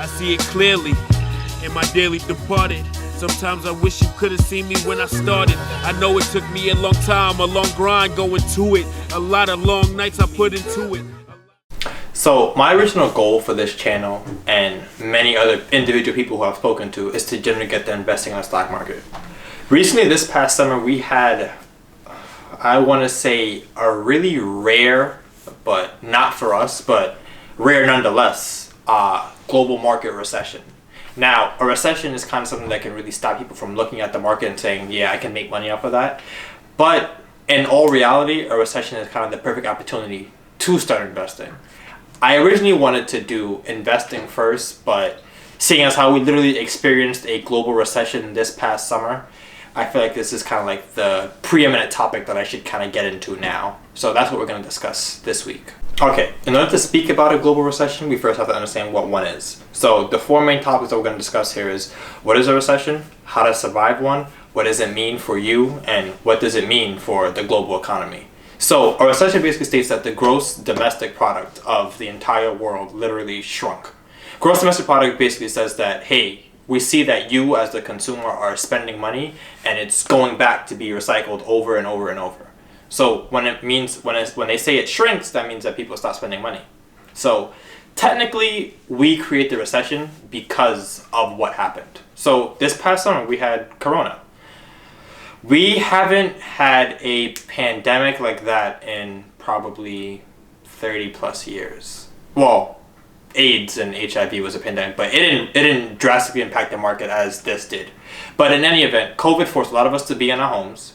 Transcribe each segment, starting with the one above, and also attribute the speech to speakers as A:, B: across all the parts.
A: I see it clearly in my daily departed. Sometimes I wish you could have seen me when I started. I know it took me a long time, a long grind going to it. A lot of long nights I put into it.
B: So my original goal for this channel and many other individual people who I've spoken to is to generally get them investing in the stock market. Recently, this past summer, we had, I want to say, a really rare, but not for us, but rare nonetheless, global market recession. Now, a recession is kind of something that can really stop people from looking at the market and saying, yeah, I can make money off of that. But in all reality, a recession is kind of the perfect opportunity to start investing. I originally wanted to do investing first, but seeing as how we literally experienced a global recession this past summer, I feel like this is kind of like the preeminent topic that I should kind of get into now. So that's what we're going to discuss this week. Okay, in order to speak about a global recession, we first have to understand what one is. So the four main topics that we're going to discuss here is what is a recession, how to survive one, what does it mean for you, and what does it mean for the global economy. So a recession basically states that the gross domestic product of the entire world literally shrunk. Gross domestic product basically says that, hey, we see that you as the consumer are spending money and it's going back to be recycled over and over and over. So when they say it shrinks, that means that people stop spending money. So technically, we create the recession because of what happened. So this past summer, we had Corona. We haven't had a pandemic like that in probably 30 plus years. Well, AIDS and HIV was a pandemic, but it didn't drastically impact the market as this did. But in any event, COVID forced a lot of us to be in our homes.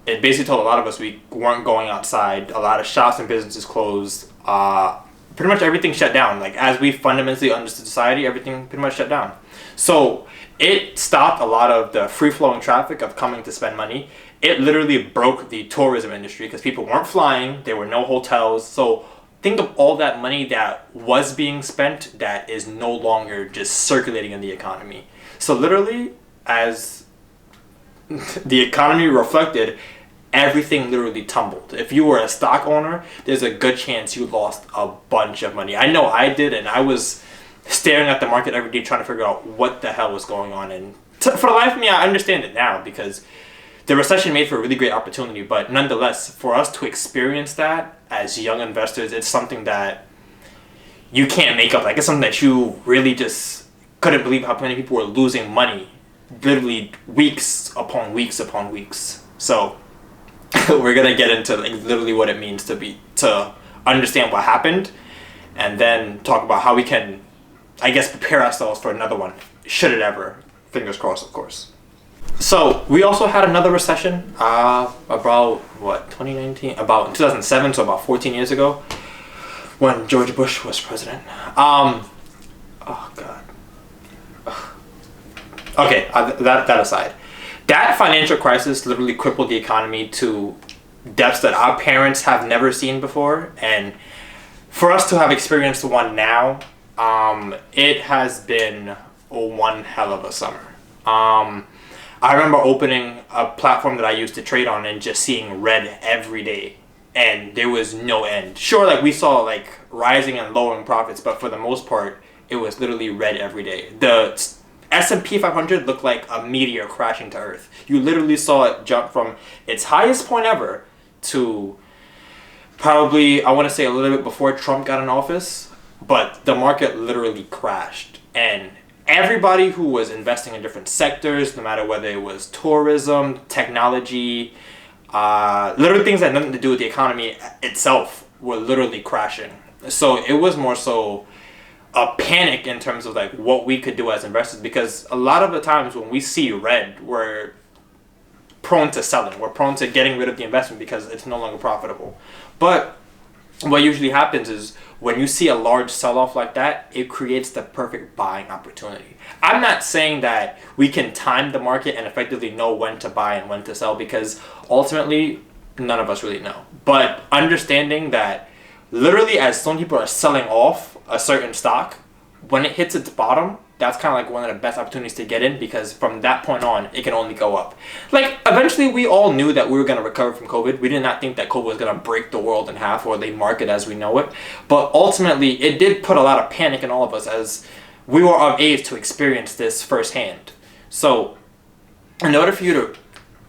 B: It basically told a lot of us we weren't going outside. A lot of shops and businesses closed. Pretty much everything shut down. Like, as we fundamentally understood society, everything pretty much shut down. So it stopped a lot of the free-flowing traffic of coming to spend money. It literally broke the tourism industry because people weren't flying. There were no hotels. So think of all that money that was being spent that is no longer just circulating in the economy. So literally, as the economy reflected, everything literally tumbled. If you were a stock owner, there's a good chance you lost a bunch of money. I know I did, and I was staring at the market every day trying to figure out what the hell was going on. And for the life of me, I understand it now because the recession made for a really great opportunity. But nonetheless, for us to experience that as young investors, it's something that you can't make up. Like, it's something that you really just couldn't believe how many people were losing money literally weeks upon weeks upon weeks. So we're gonna get into like literally what it means to understand what happened, and then talk about how we can, I guess, prepare ourselves for another one, should it ever. Fingers crossed, of course. So we also had another recession about 2019, about 2007, so about 14 years ago, when George Bush was president. Oh God. Okay, that aside, that financial crisis literally crippled the economy to depths that our parents have never seen before, and for us to have experienced one now, it has been one hell of a summer. I remember opening a platform that I used to trade on and just seeing red every day, and there was no end. Sure, like we saw like rising and lowering profits, but for the most part, it was literally red every day. The S&P 500 looked like a meteor crashing to Earth. You literally saw it jump from its highest point ever to probably, I want to say, a little bit before Trump got in office, but the market literally crashed. And everybody who was investing in different sectors, no matter whether it was tourism, technology, literally things that had nothing to do with the economy itself, were literally crashing. So it was more so a panic in terms of like what we could do as investors, because a lot of the times when we see red, we're prone to selling. We're prone to getting rid of the investment because it's no longer profitable. But what usually happens is when you see a large sell-off like that, it creates the perfect buying opportunity. I'm not saying that we can time the market and effectively know when to buy and when to sell, because ultimately none of us really know. But understanding that literally as some people are selling off a certain stock, when it hits its bottom, that's kind of like one of the best opportunities to get in, because from that point on, it can only go up. Like, eventually we all knew that we were going to recover from COVID. We did not think that COVID was going to break the world in half or the market as we know it. But ultimately, it did put a lot of panic in all of us, as we were of age to experience this firsthand. So in order for you to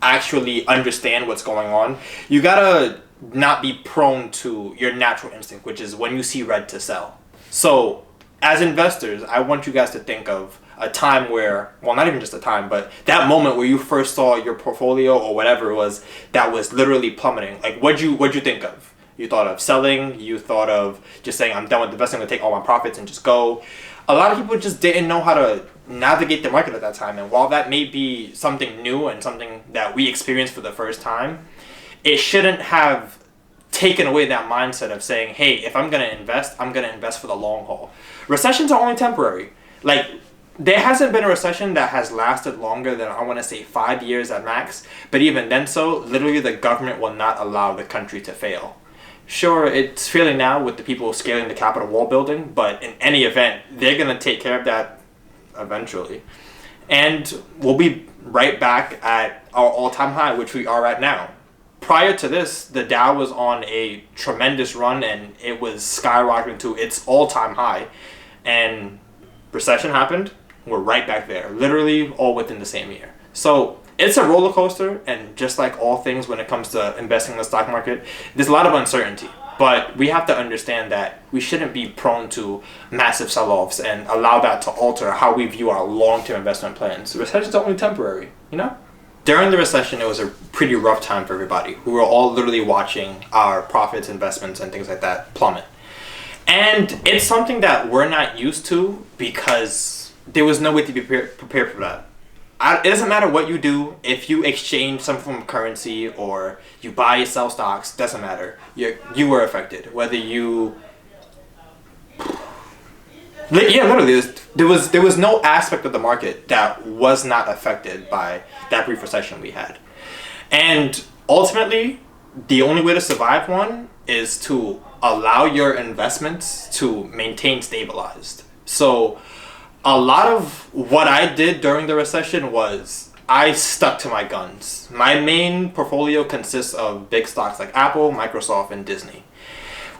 B: actually understand what's going on, you gotta not be prone to your natural instinct, which is when you see red to sell. So as investors, I want you guys to think of a time where, well, not even just a time, but that moment where you first saw your portfolio or whatever it was that was literally plummeting. Like, what'd you think of? You thought of selling? You thought of just saying, I'm done with investing, I'm gonna take all my profits and just go? A lot of people just didn't know how to navigate the market at that time. And while that may be something new and something that we experienced for the first time, it shouldn't have taken away that mindset of saying, hey, if I'm gonna invest, I'm gonna invest for the long haul. Recessions are only temporary. Like, there hasn't been a recession that has lasted longer than, I want to say, 5 years at max. But even then, so literally the government will not allow the country to fail. Sure, it's failing now with the people scaling the Capitol wall building, but in any event, they're going to take care of that eventually. And we'll be right back at our all-time high, which we are at now. Prior to this, the Dow was on a tremendous run and it was skyrocketing to its all-time high. And recession happened. We're right back there, literally all within the same year. So it's a roller coaster, and just like all things when it comes to investing in the stock market, there's a lot of uncertainty. But we have to understand that we shouldn't be prone to massive sell-offs and allow that to alter how we view our long-term investment plans. Recessions are only temporary, you know? During the recession, it was a pretty rough time for everybody. We were all literally watching our profits, investments, and things like that plummet. And it's something that we're not used to because there was no way to be prepared for that. It doesn't matter what you do. If you exchange some form of currency or you buy or sell stocks, doesn't matter. You were affected. Whether you... Yeah, literally, there was no aspect of the market that was not affected by that brief recession we had. And ultimately, the only way to survive one is to allow your investments to maintain stabilized. So a lot of what I did during the recession was I stuck to my guns. My main portfolio consists of big stocks like Apple, Microsoft, and Disney.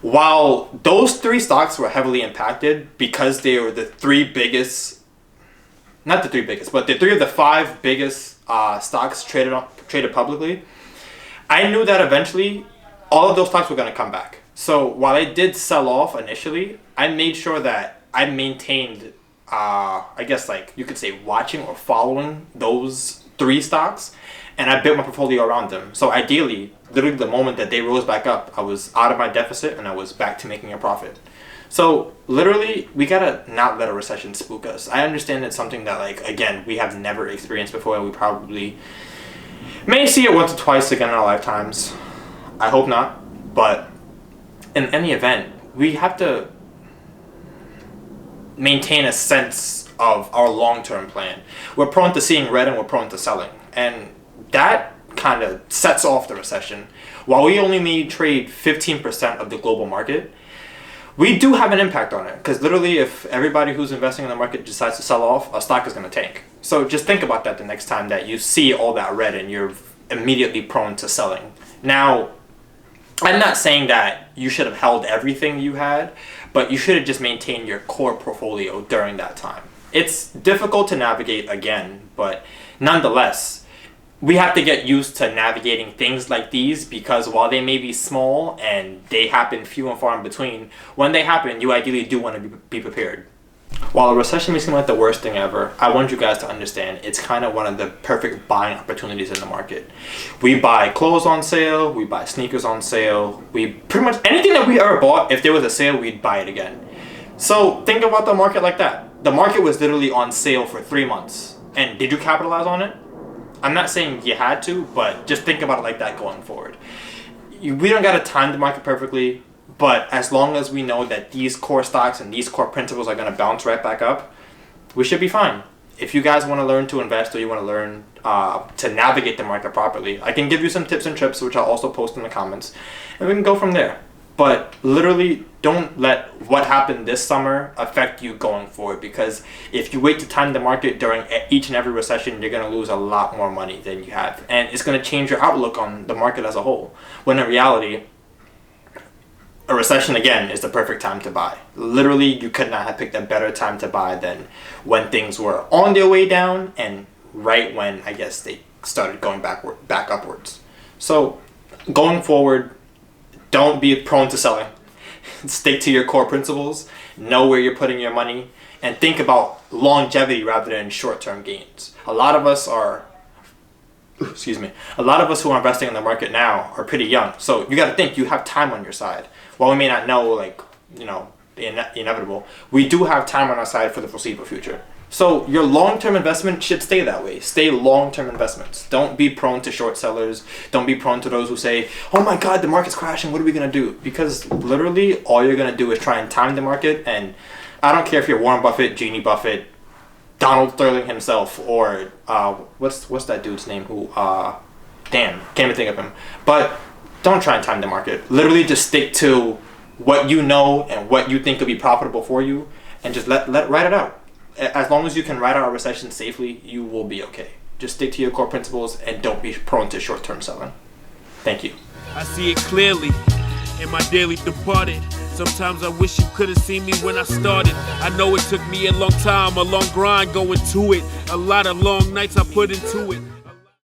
B: While those three stocks were heavily impacted because they were the three biggest, not the three biggest, but the three of the five biggest stocks traded publicly, I knew that eventually all of those stocks were going to come back. So while I did sell off initially, I made sure that I maintained, I guess like you could say watching or following those three stocks, and I built my portfolio around them. So ideally, literally the moment that they rose back up, I was out of my deficit and I was back to making a profit. So literally, we gotta not let a recession spook us. I understand it's something that, like, again, we have never experienced before, and we probably may see it once or twice again in our lifetimes. I hope not, but in any event, we have to maintain a sense of our long-term plan. We're prone to seeing red and we're prone to selling, and that kind of sets off the recession. While we only may trade 15% of the global market, we do have an impact on it, because literally if everybody who's investing in the market decides to sell off, a stock is going to tank. So just think about that the next time that you see all that red and you're immediately prone to selling. Now, I'm not saying that you should have held everything you had, but you should have just maintained your core portfolio during that time. It's difficult to navigate again, but nonetheless, we have to get used to navigating things like these, because while they may be small and they happen few and far in between, when they happen, you ideally do want to be prepared. While a recession may seem like the worst thing ever, I want you guys to understand it's kind of one of the perfect buying opportunities in the market. We buy clothes on sale, we buy sneakers on sale, we pretty much anything that we ever bought, if there was a sale, we'd buy it again. So think about the market like that. The market was literally on sale for 3 months. And did you capitalize on it? I'm not saying you had to, but just think about it like that going forward. We don't got to time the market perfectly, but as long as we know that these core stocks and these core principles are going to bounce right back up, we should be fine. If you guys want to learn to invest or you want to learn to navigate the market properly, I can give you some tips and tricks, which I'll also post in the comments, and we can go from there. But literally, don't let what happened this summer affect you going forward, because if you wait to time the market during each and every recession, you're going to lose a lot more money than you have. And it's going to change your outlook on the market as a whole. When in reality, a recession again is the perfect time to buy. Literally, you could not have picked a better time to buy than when things were on their way down and right when I guess they started going back upwards. So going forward, don't be prone to selling. Stick to your core principles, know where you're putting your money, and think about longevity rather than short-term gains. A lot of us who are investing in the market now are pretty young. So you got to think you have time on your side. While we may not know, the inevitable, we do have time on our side for the foreseeable future. So your long-term investment should stay that way. Stay long-term investments. Don't be prone to short sellers. Don't be prone to those who say, oh my God, the market's crashing. What are we going to do? Because literally all you're going to do is try and time the market. And I don't care if you're Warren Buffett, Jeannie Buffett, Donald Sterling himself, or what's that dude's name who, can't even think of him. But don't try and time the market. Literally just stick to what you know and what you think will be profitable for you and just let ride it out. As long as you can ride out a recession safely, you will be okay. Just stick to your core principles and don't be prone to short-term selling. Thank you.
A: I see it clearly in my daily departed. Sometimes I wish you could have seen me when I started. I know it took me a long time, a long grind going to it. A lot of long nights I put into it.